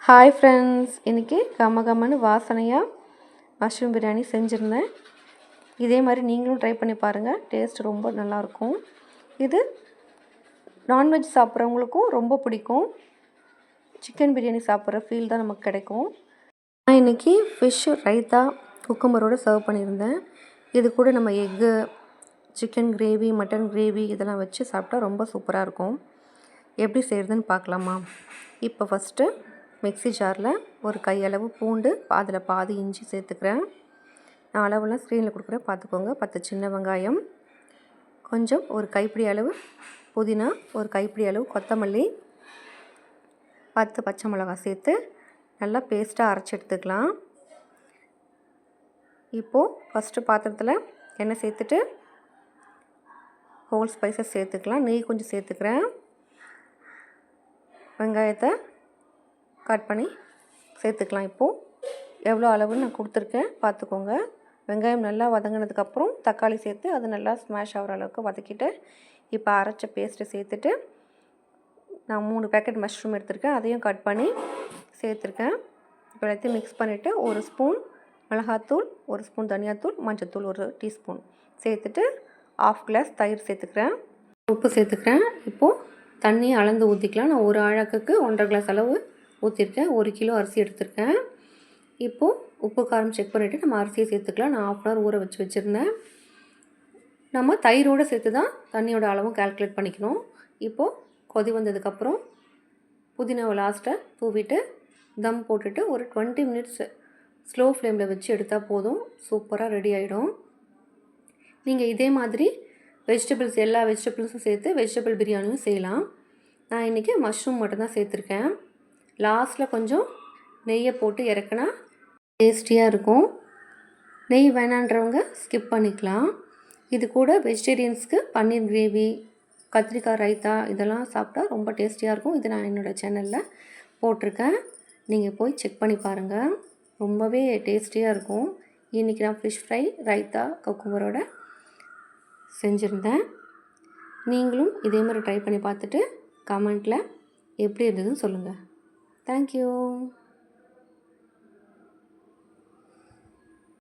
Hi friends, இன்றைக்கி கமகமன்னு வாசனையாக mushroom biryani செஞ்சுருந்தேன். இதே மாதிரி நீங்களும் ட்ரை பண்ணி பாருங்கள். டேஸ்ட் ரொம்ப நல்லாயிருக்கும். இது நான்வெஜ் சாப்பிட்றவங்களுக்கும் ரொம்ப பிடிக்கும். சிக்கன் பிரியாணி சாப்பிட்ற ஃபீல் தான் நமக்கு கிடைக்கும். நான் இன்றைக்கி ஃபிஷ் ரைத்தா குக்கும்பரோடு சர்வ் பண்ணியிருந்தேன். இது கூட நம்ம egg, chicken gravy, mutton gravy இதெல்லாம் வச்சு சாப்பிட்டா ரொம்ப சூப்பராக இருக்கும். எப்படி செய்கிறதுன்னு பார்க்கலாமா? இப்போ ஃபஸ்ட்டு மிக்ஸி ஜாரில் ஒரு கையளவு பூண்டு, அதில் பாதி இஞ்சி சேர்த்துக்கிறேன். நான் அளவுலாம் ஸ்க்ரீனில் கொடுக்குறேன், பார்த்துக்கோங்க. 10 சின்ன வெங்காயம், கொஞ்சம் ஒரு கைப்பிடி அளவு புதினா, ஒரு கைப்பிடி அளவு கொத்தமல்லி, 10 பச்சை மிளகாய் சேர்த்து நல்லா பேஸ்ட்டாக அரைச்சி எடுத்துக்கலாம். இப்போது ஃபஸ்ட்டு பாத்திரத்தில் எண்ணெய் சேர்த்துட்டு ஹோல் ஸ்பைசஸ் சேர்த்துக்கலாம். நெய் கொஞ்சம் சேர்த்துக்கிறேன். வெங்காயத்தை கட் பண்ணி சேர்த்துக்கலாம். இப்போது எவ்வளோ அளவுன்னு நான் கொடுத்துருக்கேன், பார்த்துக்கோங்க. வெங்காயம் நல்லா வதங்கினதுக்கப்புறம் தக்காளி சேர்த்து அது நல்லா ஸ்மாஷ் ஆகிற அளவுக்கு வதக்கிட்டு இப்போ அரைச்ச பேஸ்ட்டை சேர்த்துட்டு நான் 3 பேக்கெட் மஷ்ரூம் எடுத்திருக்கேன், அதையும் கட் பண்ணி சேர்த்துருக்கேன். இப்போ எல்லாத்தையும் மிக்ஸ் பண்ணிவிட்டு 1 ஸ்பூன் மிளகாத்தூள், 1 ஸ்பூன் தனியாத்தூள், மஞ்சத்தூள் 1 டீஸ்பூன் சேர்த்துட்டு 1/2 கிளாஸ் தயிர் சேர்த்துக்கிறேன். உப்பு சேர்த்துக்கிறேன். இப்போது தண்ணி அளந்து ஊற்றிக்கலாம். நான் ஒரு ஆழாக்குக்கு 1.5 கிளாஸ் அளவு ஊற்றிருக்கேன். 1 கிலோ அரிசி எடுத்திருக்கேன். இப்போது உப்பு காரம் செக் பண்ணிவிட்டு நம்ம அரிசியை சேர்த்துக்கலாம். நான் 1/2 hour ஊற வச்சுருந்தேன். நம்ம தயிரோடு சேர்த்து தான் தண்ணியோட அளவும் கால்குலேட் பண்ணிக்கணும். இப்போது கொதி வந்ததுக்கப்புறம் புதினாவை லாஸ்ட்டாக தூவிட்டு தம் போட்டுட்டு ஒரு 20 மினிட்ஸ் ஸ்லோ ஃப்ளேமில் வச்சு எடுத்தால் போதும். சூப்பராக ரெடி ஆகிடும். நீங்கள் இதே மாதிரி வெஜிடபிள்ஸ் எல்லா வெஜிடபிள்ஸும் சேர்த்து வெஜிடபிள் பிரியாணியும் செய்யலாம். நான் இன்றைக்கி மஷ்ரூம் மட்டும் தான் சேர்த்துருக்கேன். லாஸ்ட்டில் கொஞ்சம் நெய்யை போட்டு இறக்குனா டேஸ்டியாக இருக்கும். நெய் வேணான்றவங்க ஸ்கிப் பண்ணிக்கலாம். இது கூட வெஜிடேரியன்ஸ்க்கு பன்னீர் கிரேவி, கத்திரிக்காய் ரைத்தா இதெல்லாம் சாப்பிட்டா ரொம்ப டேஸ்டியாக இருக்கும். இது நான் என்னோடய சேனலில் போட்டிருக்கேன், நீங்கள் போய் செக் பண்ணி பாருங்கள். ரொம்பவே டேஸ்டியாக இருக்கும். இன்றைக்கி நான் ஃபிஷ் ஃப்ரை ரைத்தா குக்கும்பரோட செஞ்சுருந்தேன். நீங்களும் இதே மாதிரி ட்ரை பண்ணி பார்த்துட்டு கமெண்ட்டில் எப்படி இருந்ததுன்னு சொல்லுங்கள். Thank you.